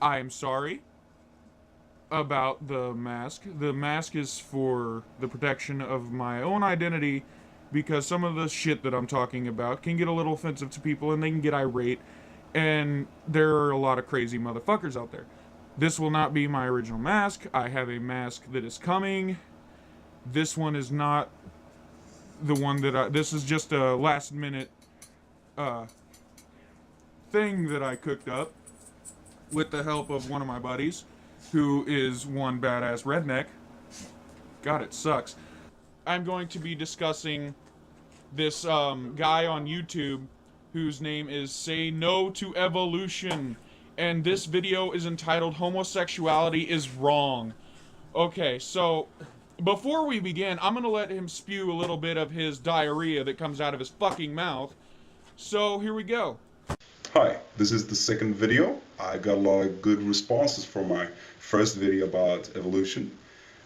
I am sorry about the mask. The mask is for the protection of my own identity, because some of the shit that I'm talking about can get a little offensive to people and they can get irate, and there are a lot of crazy motherfuckers out there. This will not be my original mask. I have a mask that is coming. This one is not the one that this is just a last minute thing that I cooked up with the help of one of my buddies, who is one badass redneck. God, it sucks. I'm going to be discussing this guy on YouTube whose name is Say No to Evolution, and this video is entitled Homosexuality is Wrong. Okay, so before we begin, I'm gonna let him spew a little bit of his diarrhea that comes out of his fucking mouth. So here we go. Hi, this is the second video. I got a lot of good responses from my first video about evolution.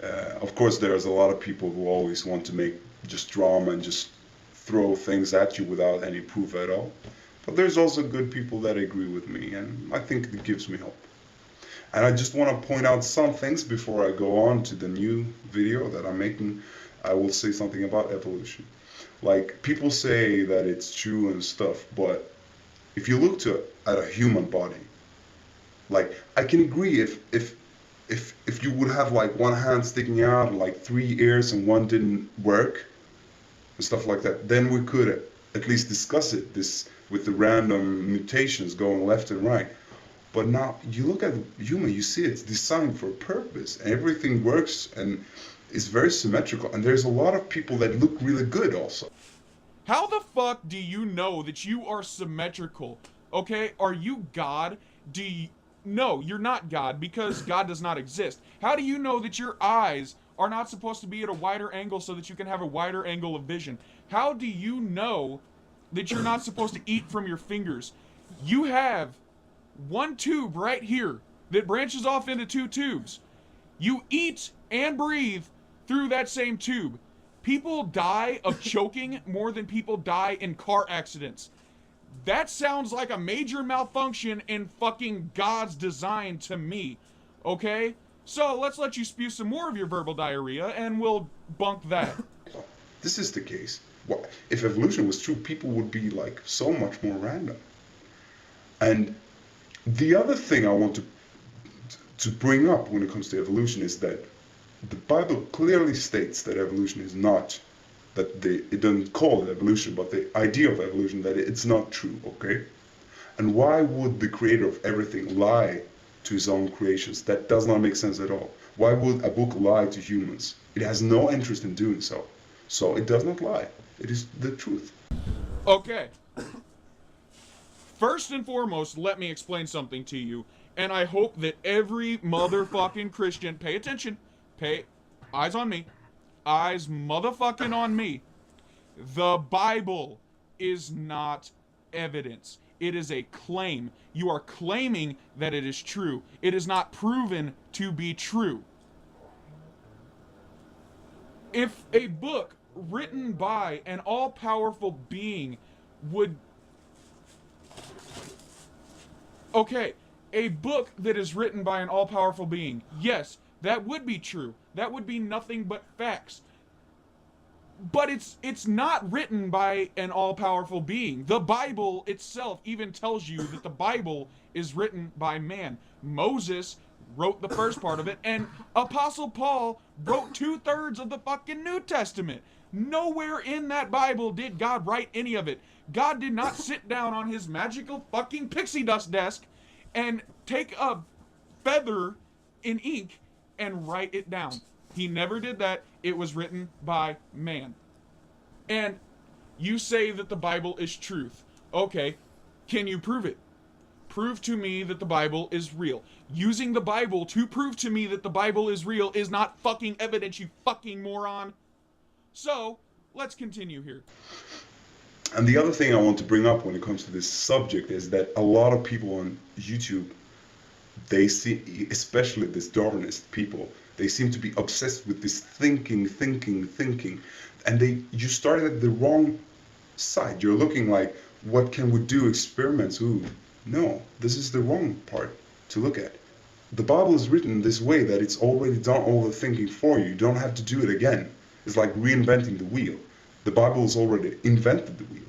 Of course, there's a lot of people who always want to make just drama and just throw things at you without any proof at all. But there's also good people that agree with me, and I think it gives me hope. And I just want to point out some things before I go on to the new video that I'm making. I will say something about evolution. Like, people say that it's true and stuff, but if you look at a human body, like, I can agree if you would have like one hand sticking out and like 3 ears and one didn't work and stuff like that, then we could at least discuss it, this with the random mutations going left and right. But now you look at human, you see it's designed for a purpose, and everything works and is very symmetrical, and there's a lot of people that look really good also. How the fuck do you know that you are symmetrical? Okay, are you God? No, you're not God, because God does not exist. How do you know that your eyes are not supposed to be at a wider angle so that you can have a wider angle of vision? How do you know that you're not supposed to eat from your fingers? You have one tube right here that branches off into 2 tubes. You eat and breathe through that same tube. People die of choking more than people die in car accidents. That sounds like a major malfunction in fucking God's design to me. Okay? So let's let you spew some more of your verbal diarrhea and we'll bunk that. This is the case. If evolution was true, people would be like so much more random. And the other thing I want to bring up when it comes to evolution is that the Bible clearly states that evolution is not, it doesn't call it evolution, but the idea of evolution, that it's not true, okay? And why would the creator of everything lie to his own creations? That does not make sense at all. Why would a book lie to humans? It has no interest in doing so. So it does not lie. It is the truth. Okay. First and foremost, let me explain something to you, and I hope that every motherfucking Christian, pay attention, eyes on me, eyes motherfucking on me. The Bible is not evidence. It is a claim. You are claiming that it is true. It is not proven to be true. If a book written by an all-powerful being would... Okay, a book that is written by an all-powerful being, yes, that would be true. That would be nothing but facts. But it's not written by an all-powerful being. The Bible itself even tells you that the Bible is written by man. Moses wrote the first part of it, and Apostle Paul wrote 2/3 of the fucking New Testament. Nowhere in that Bible did God write any of it. God did not sit down on his magical fucking pixie dust desk and take a feather in ink and write it down. He never did that. It was written by man. And you say that the Bible is truth. Okay, can you prove it? Prove to me that the Bible is real. Using the Bible to prove to me that the Bible is real is not fucking evidence, you fucking moron. So, let's continue here. And the other thing I want to bring up when it comes to this subject is that a lot of people on YouTube, they see, especially this Darwinist people, they seem to be obsessed with this thinking, and you started at the wrong side. You're looking what can we do, experiments? Ooh, no, this is the wrong part to look at. the Bible is written in this way that it's already done all the thinking for you. You don't have to do it again. It's like reinventing the wheel. The Bible has already invented the wheel.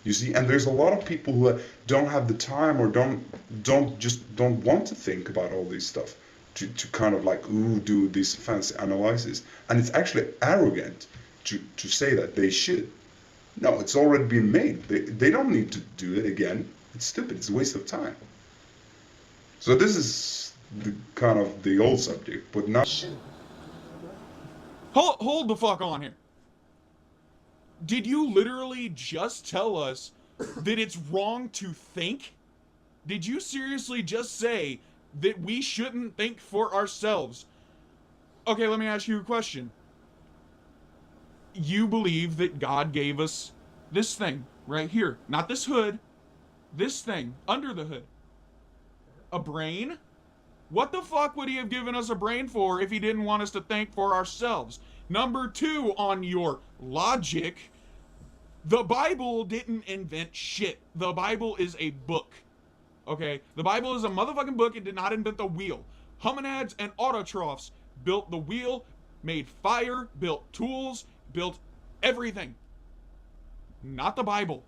You see, and there's a lot of people who don't have the time or don't want to think about all this stuff to kind of like do this fancy analysis. And it's actually arrogant to say that they should. No, it's already been made. They don't need to do it again. It's stupid. It's a waste of time. So this is the kind of the old subject, but now. Hold the fuck on here. Did you literally just tell us that it's wrong to think? Did you seriously just say that we shouldn't think for ourselves? Okay, let me ask you a question. You believe that God gave us this thing right here. Not this hood. This thing under the hood. A brain? What the fuck would he have given us a brain for if he didn't want us to think for ourselves? Number 2 on your logic, the Bible didn't invent shit. The Bible is a book. Okay? The Bible is a motherfucking book. It did not invent the wheel. Hominids and autotrophs built the wheel, made fire, built tools, built everything. Not the Bible.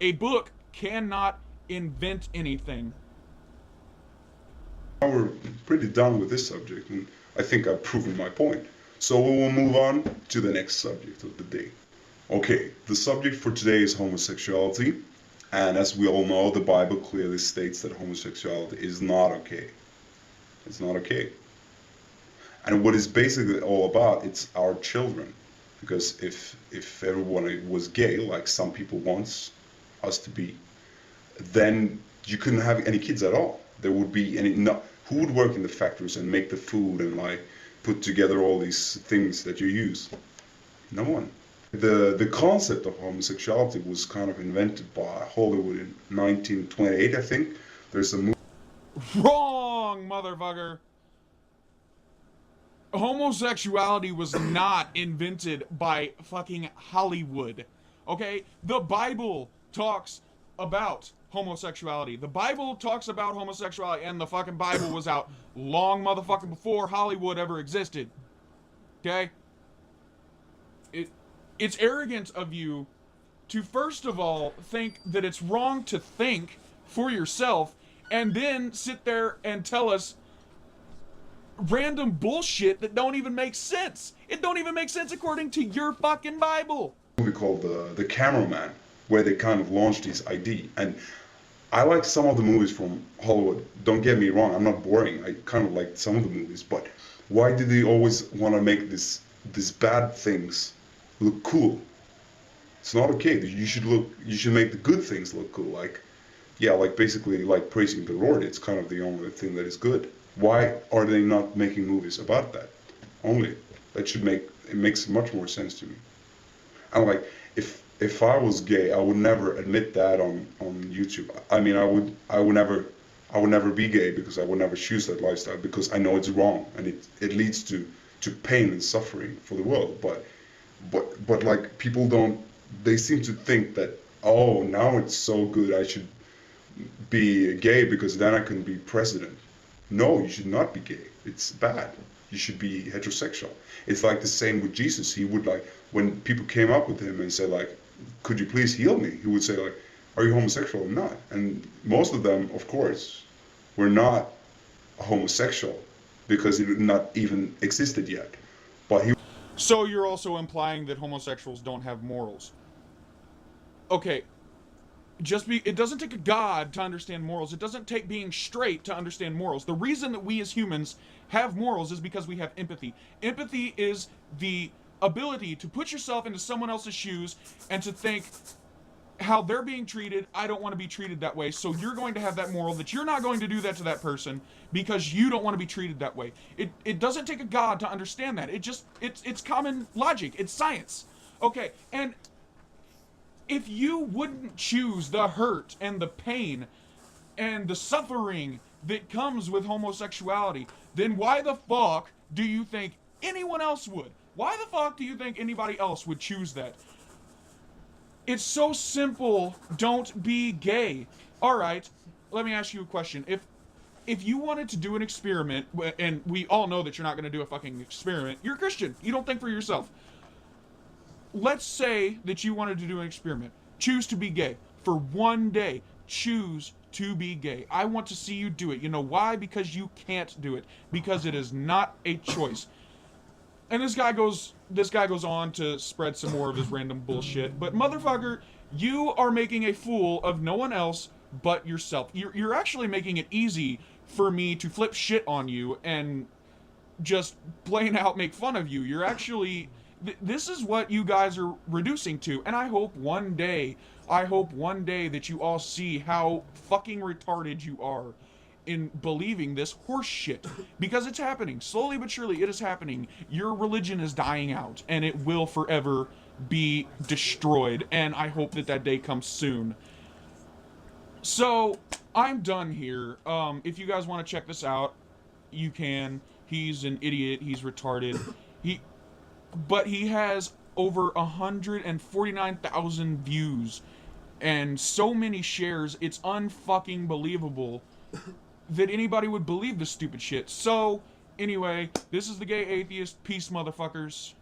A book cannot invent anything. Now we're pretty done with this subject, and I think I've proven my point. So we will move on to the next subject of the day. Okay, the subject for today is homosexuality, and as we all know, the Bible clearly states that homosexuality is not okay. It's not okay. And what it's basically all about, it's our children. Because if everyone was gay, like some people want us to be, then you couldn't have any kids at all. There would be any, no, who would work in the factories and make the food and like put together all these things that you use? No one. The concept of homosexuality was kind of invented by Hollywood in 1928, I think. There's a movie. Wrong, motherfucker. Homosexuality was not invented by fucking Hollywood. Okay? The Bible talks about homosexuality. The Bible talks about homosexuality, and the fucking Bible was out long motherfucking before Hollywood ever existed. Okay? It's arrogant of you to first of all think that it's wrong to think for yourself and then sit there and tell us random bullshit that don't even make sense. It don't even make sense according to your fucking Bible. Movie called The Cameraman, where they kind of launched this idea. And I like some of the movies from Hollywood. Don't get me wrong, I'm not boring. I kind of like some of the movies, but why do they always want to make these bad things look cool? It's not okay. You should make the good things look cool. Like, yeah, like basically like praising the Lord. It's kind of the only thing that is good. Why are they not making movies about that? Only that should make it makes much more sense to me. I'm like, if I was gay, I would never admit that on YouTube. I mean, I would never be gay because I would never choose that lifestyle because I know it's wrong and it leads to pain and suffering for the world. But like people don't, they seem to think that, oh, now it's so good I should be gay because then I can be president. No, you should not be gay. It's bad. You should be heterosexual. It's like the same with Jesus. He would like, when people came up with him and said like, could you please heal me? He would say like, are you homosexual or not? And most of them, of course, were not homosexual because it had not even existed yet. But he. So you're also implying that homosexuals don't have morals. Okay. It doesn't take a god to understand morals. It doesn't take being straight to understand morals. The reason that we as humans have morals is because we have empathy. Empathy is the ability to put yourself into someone else's shoes and to think how they're being treated. I don't want to be treated that way. So you're going to have that moral that you're not going to do that to that person because you don't want to be treated that way. It doesn't take a god to understand that. It's common logic. It's science. Okay, and if you wouldn't choose the hurt and the pain and the suffering that comes with homosexuality, then why the fuck do you think anyone else would? Why the fuck do you think anybody else would choose that? It's so simple. Don't be gay. All right, let me ask you a question. if you wanted to do an experiment, and we all know that you're not going to do a fucking experiment, you're a Christian. You don't think for yourself. Let's say that you wanted to do an experiment. Choose to be gay. For one day, choose to be gay. I want to see you do it. You know why? Because you can't do it. Because it is not a choice. And this guy goes on to spread some more of his random bullshit. But motherfucker, you are making a fool of no one else but yourself. You're actually making it easy for me to flip shit on you and just plain out make fun of you. You're actually this is what you guys are reducing to, and I hope one day that you all see how fucking retarded you are in believing this horse shit, because it's happening slowly but surely. It is happening. Your religion is dying out, and it will forever be destroyed, and I hope that that day comes soon. So I'm done here. If you guys want to check this out, you can. He's an idiot. He's retarded. But he has over 149,000 views and so many shares. It's unfucking believable that anybody would believe this stupid shit. So anyway, this is the Gay Atheist. Peace, motherfuckers.